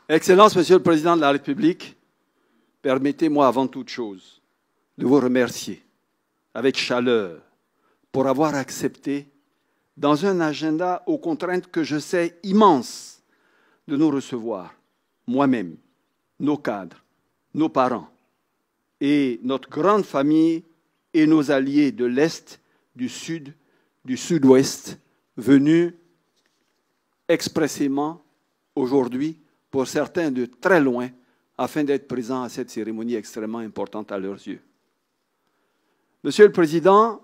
Excellence, Monsieur le Président de la République, permettez-moi avant toute chose de vous remercier avec chaleur pour avoir accepté, dans un agenda aux contraintes que je sais immenses, de nous recevoir, moi-même, nos cadres, nos parents et notre grande famille et nos alliés de l'Est, du Sud, du Sud-Ouest, venus expressément aujourd'hui, pour certains de très loin, afin d'être présents à cette cérémonie extrêmement importante à leurs yeux. Monsieur le Président,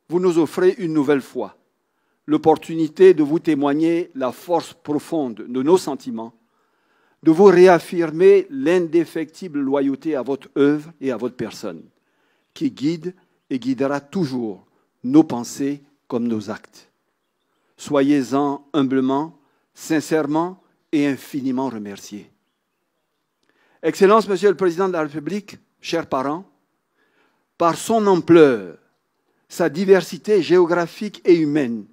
vous nous offrez une nouvelle fois l'opportunité de vous témoigner la force profonde de nos sentiments, de vous réaffirmer l'indéfectible loyauté à votre œuvre et à votre personne, qui guide et guidera toujours nos pensées comme nos actes. Soyez-en humblement, sincèrement et infiniment remerciés. Excellence, Monsieur le Président de la République, chers parents, par son ampleur, sa diversité géographique et humaine,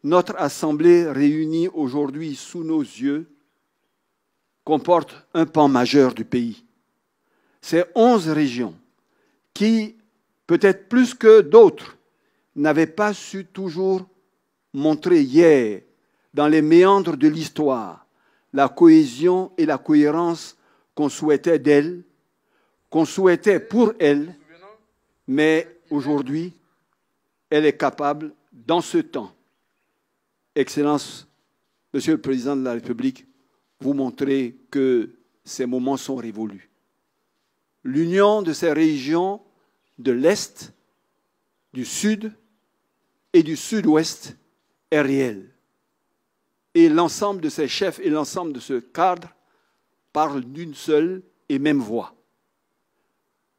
notre Assemblée réunie aujourd'hui sous nos yeux comporte un pan majeur du pays. Ces 11 régions qui, peut-être plus que d'autres, n'avaient pas su toujours montrer hier, dans les méandres de l'histoire, la cohésion et la cohérence qu'on souhaitait d'elle, qu'on souhaitait pour elle, mais aujourd'hui, elle est capable, dans ce temps, Excellence, Monsieur le Président de la République, vous montrer que ces moments sont révolus. L'union de ces régions de l'Est, du Sud et du Sud-Ouest est réelle. Et l'ensemble de ces chefs et l'ensemble de ce cadre parlent d'une seule et même voix.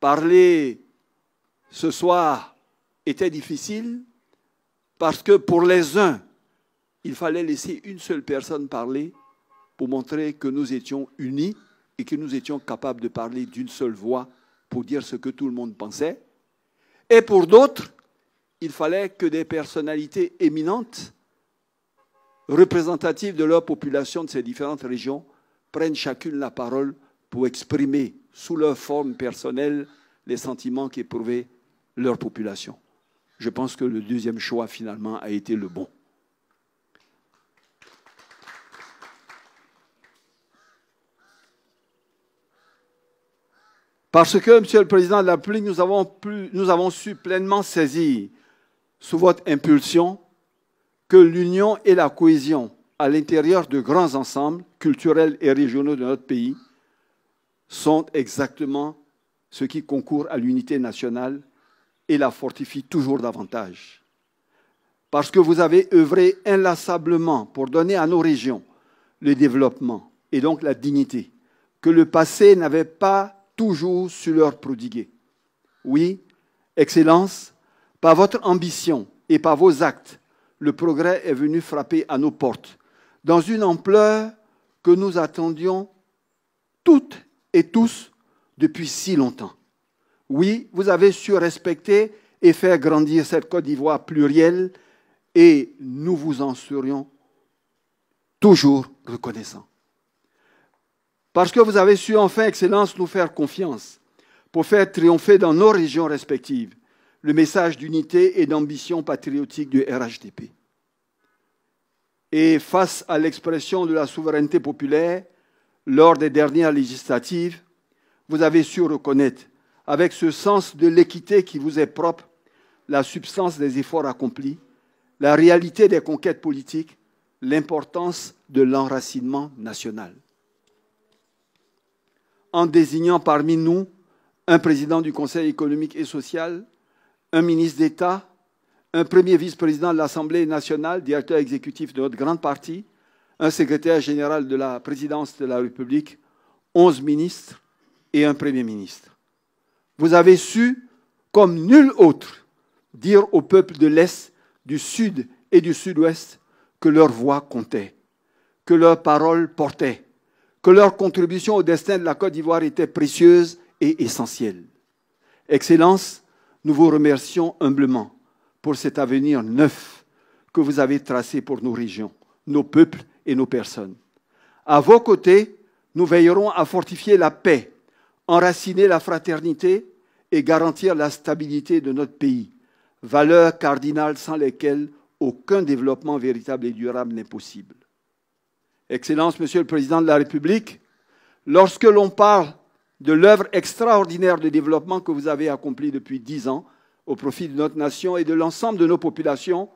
Parler ce soir était difficile parce que pour les uns, il fallait laisser une seule personne parler pour montrer que nous étions unis et que nous étions capables de parler d'une seule voix pour dire ce que tout le monde pensait. Et pour d'autres, il fallait que des personnalités éminentes, représentatives de leur population de ces différentes régions, prennent chacune la parole pour exprimer sous leur forme personnelle les sentiments qu'éprouvait leur population. Je pense que le deuxième choix, finalement, a été le bon. Parce que, Monsieur le Président de la République, nous avons su pleinement saisir, sous votre impulsion, que l'union et la cohésion à l'intérieur de grands ensembles culturels et régionaux de notre pays sont exactement ce qui concourt à l'unité nationale et la fortifie toujours davantage. Parce que vous avez œuvré inlassablement pour donner à nos régions le développement et donc la dignité que le passé n'avait pas toujours su leur prodiguer. Oui, Excellence, par votre ambition et par vos actes, le progrès est venu frapper à nos portes, dans une ampleur que nous attendions toutes et tous depuis si longtemps. Oui, vous avez su respecter et faire grandir cette Côte d'Ivoire plurielle et nous vous en serions toujours reconnaissants. Parce que vous avez su enfin, Excellence, nous faire confiance pour faire triompher dans nos régions respectives le message d'unité et d'ambition patriotique du RHDP. Et face à l'expression de la souveraineté populaire, lors des dernières législatives, vous avez su reconnaître, avec ce sens de l'équité qui vous est propre, la substance des efforts accomplis, la réalité des conquêtes politiques, l'importance de l'enracinement national. En désignant parmi nous un président du Conseil économique et social, un ministre d'État, un premier vice-président de l'Assemblée nationale, directeur exécutif de notre grande partie, un secrétaire général de la présidence de la République, 11 ministres et un premier ministre. Vous avez su, comme nul autre, dire au peuple de l'Est, du Sud et du Sud-Ouest que leur voix comptait, que leurs paroles portaient, que leur contribution au destin de la Côte d'Ivoire était précieuse et essentiel. Excellence, nous vous remercions humblement pour cet avenir neuf que vous avez tracé pour nos régions, nos peuples et nos personnes. À vos côtés, nous veillerons à fortifier la paix, enraciner la fraternité et garantir la stabilité de notre pays, valeurs cardinales sans lesquelles aucun développement véritable et durable n'est possible. Excellence, Monsieur le Président de la République, lorsque l'on parle de l'œuvre extraordinaire de développement que vous avez accomplie depuis 10 ans au profit de notre nation et de l'ensemble de nos populations,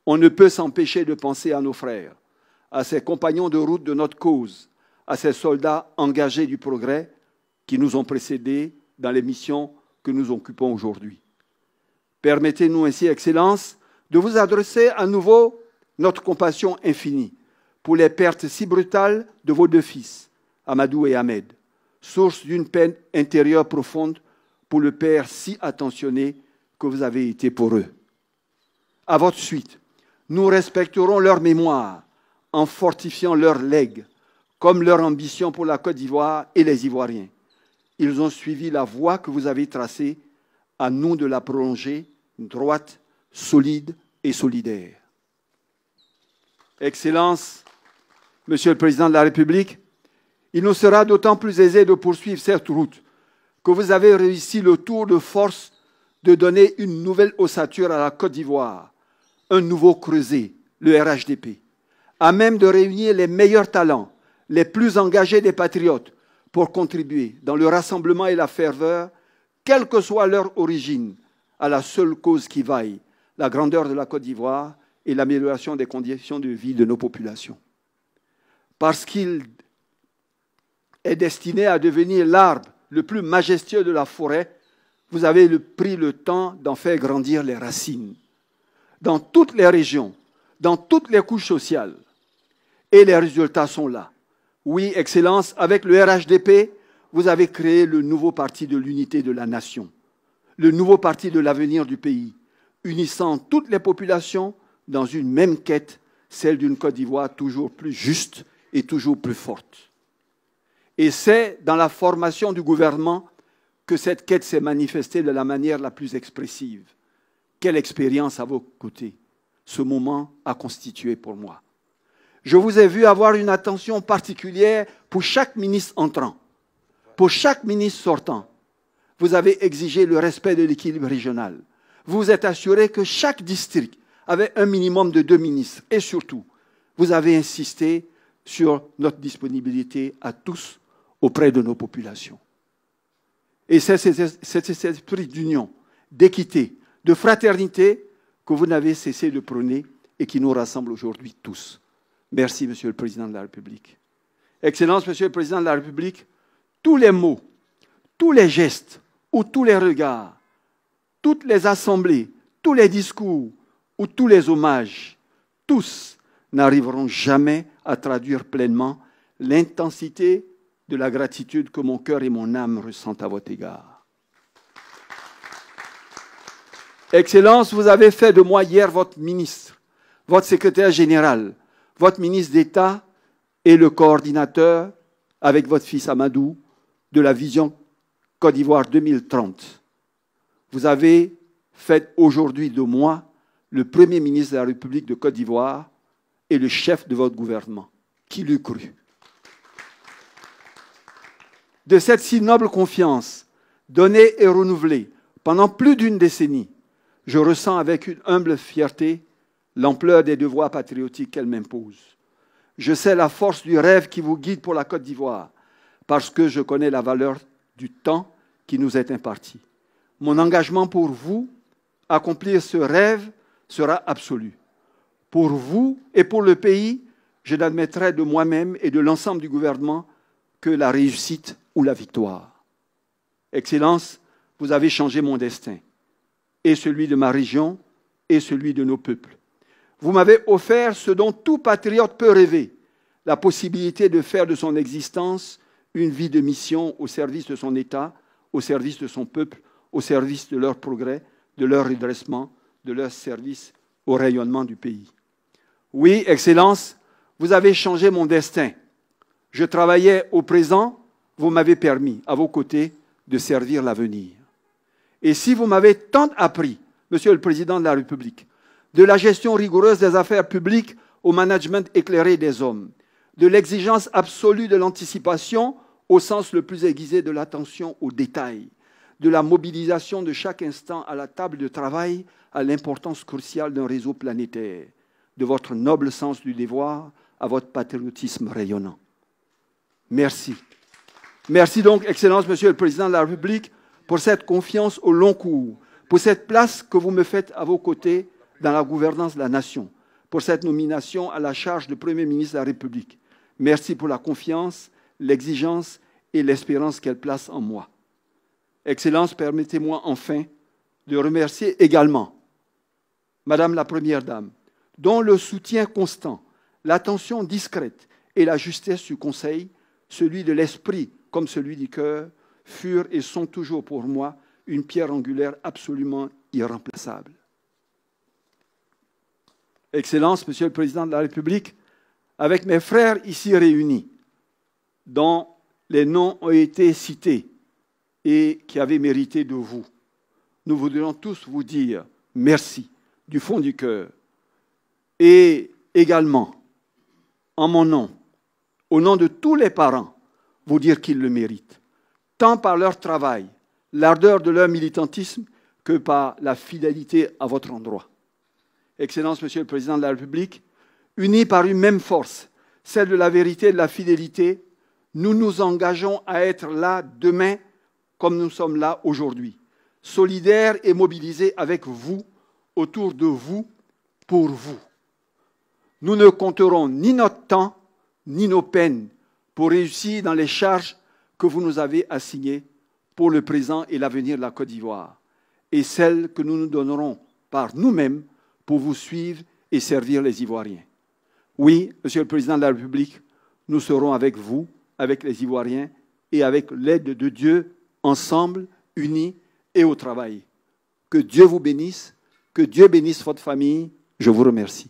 on ne peut s'empêcher de penser à nos frères, à ces compagnons de route de notre cause, à ces soldats engagés du progrès qui nous ont précédés dans les missions que nous occupons aujourd'hui. Permettez-nous ainsi, Excellence, de vous adresser à nouveau notre compassion infinie pour les pertes si brutales de vos 2 fils, Amadou et Ahmed, source d'une peine intérieure profonde pour le père si attentionné que vous avez été pour eux. À votre suite, nous respecterons leur mémoire en fortifiant leur legs, comme leur ambition pour la Côte d'Ivoire et les Ivoiriens. Ils ont suivi la voie que vous avez tracée, à nous de la prolonger, droite, solide et solidaire. Excellence, Monsieur le Président de la République, il nous sera d'autant plus aisé de poursuivre cette route que vous avez réussi le tour de force de donner une nouvelle ossature à la Côte d'Ivoire, un nouveau creuset, le RHDP, à même de réunir les meilleurs talents, les plus engagés des patriotes pour contribuer dans le rassemblement et la ferveur, quelle que soit leur origine, à la seule cause qui vaille, la grandeur de la Côte d'Ivoire et l'amélioration des conditions de vie de nos populations. Parce qu'il est destiné à devenir l'arbre le plus majestueux de la forêt, vous avez pris le temps d'en faire grandir les racines dans toutes les régions, dans toutes les couches sociales. Et les résultats sont là. Oui, Excellence, avec le RHDP, vous avez créé le nouveau parti de l'unité de la nation, le nouveau parti de l'avenir du pays, unissant toutes les populations dans une même quête, celle d'une Côte d'Ivoire toujours plus juste et toujours plus forte. Et c'est dans la formation du gouvernement que cette quête s'est manifestée de la manière la plus expressive. Quelle expérience à vos côtés ce moment a constitué pour moi. Je vous ai vu avoir une attention particulière pour chaque ministre entrant, pour chaque ministre sortant. Vous avez exigé le respect de l'équilibre régional. Vous vous êtes assuré que chaque district avait un minimum de 2 ministres. Et surtout, vous avez insisté sur notre disponibilité à tous auprès de nos populations. Et c'est cet esprit d'union, d'équité, de fraternité que vous n'avez cessé de prôner et qui nous rassemble aujourd'hui tous. Merci, Monsieur le Président de la République. Excellence, Monsieur le Président de la République, tous les mots, tous les gestes ou tous les regards, toutes les assemblées, tous les discours ou tous les hommages, tous n'arriveront jamais à traduire pleinement l'intensité de la gratitude que mon cœur et mon âme ressentent à votre égard. Excellence, vous avez fait de moi hier votre ministre, votre secrétaire général, votre ministre d'État et le coordinateur, avec votre fils Amadou, de la vision Côte d'Ivoire 2030. Vous avez fait aujourd'hui de moi le Premier ministre de la République de Côte d'Ivoire et le chef de votre gouvernement. Qui l'eût cru? De cette si noble confiance, donnée et renouvelée pendant plus d'une décennie, je ressens avec une humble fierté l'ampleur des devoirs patriotiques qu'elle m'impose. Je sais la force du rêve qui vous guide pour la Côte d'Ivoire, parce que je connais la valeur du temps qui nous est imparti. Mon engagement pour vous, accomplir ce rêve, sera absolu. Pour vous et pour le pays, je n'admettrai de moi-même et de l'ensemble du gouvernement que la réussite ou la victoire. Excellence, vous avez changé mon destin, et celui de ma région, et celui de nos peuples. Vous m'avez offert ce dont tout patriote peut rêver, la possibilité de faire de son existence une vie de mission au service de son État, au service de son peuple, au service de leur progrès, de leur redressement, de leur service au rayonnement du pays. Oui, Excellence, vous avez changé mon destin. Je travaillais au présent, vous m'avez permis, à vos côtés, de servir l'avenir. Et si vous m'avez tant appris, Monsieur le Président de la République, de la gestion rigoureuse des affaires publiques au management éclairé des hommes, de l'exigence absolue de l'anticipation au sens le plus aiguisé de l'attention aux détails, de la mobilisation de chaque instant à la table de travail à l'importance cruciale d'un réseau planétaire, de votre noble sens du devoir à votre patriotisme rayonnant. Merci. Merci donc, Excellence, Monsieur le Président de la République, pour cette confiance au long cours, pour cette place que vous me faites à vos côtés dans la gouvernance de la nation, pour cette nomination à la charge de Premier ministre de la République. Merci pour la confiance, l'exigence et l'espérance qu'elle place en moi. Excellence, permettez-moi enfin de remercier également Madame la Première Dame, dont le soutien constant, l'attention discrète et la justesse du Conseil, celui de l'esprit comme celui du cœur, furent et sont toujours pour moi une pierre angulaire absolument irremplaçable. Excellence, Monsieur le Président de la République, avec mes frères ici réunis, dont les noms ont été cités et qui avaient mérité de vous, nous voudrions tous vous dire merci du fond du cœur et également, en mon nom, au nom de tous les parents, vous dire qu'ils le méritent, tant par leur travail, l'ardeur de leur militantisme, que par la fidélité à votre endroit. Excellence, Monsieur le Président de la République, unis par une même force, celle de la vérité et de la fidélité, nous nous engageons à être là demain comme nous sommes là aujourd'hui, solidaires et mobilisés avec vous, autour de vous, pour vous. Nous ne compterons ni notre temps, ni nos peines pour réussir dans les charges que vous nous avez assignées pour le présent et l'avenir de la Côte d'Ivoire, et celles que nous nous donnerons par nous-mêmes pour vous suivre et servir les Ivoiriens. Oui, Monsieur le Président de la République, nous serons avec vous, avec les Ivoiriens et avec l'aide de Dieu, ensemble, unis et au travail. Que Dieu vous bénisse, que Dieu bénisse votre famille. Je vous remercie.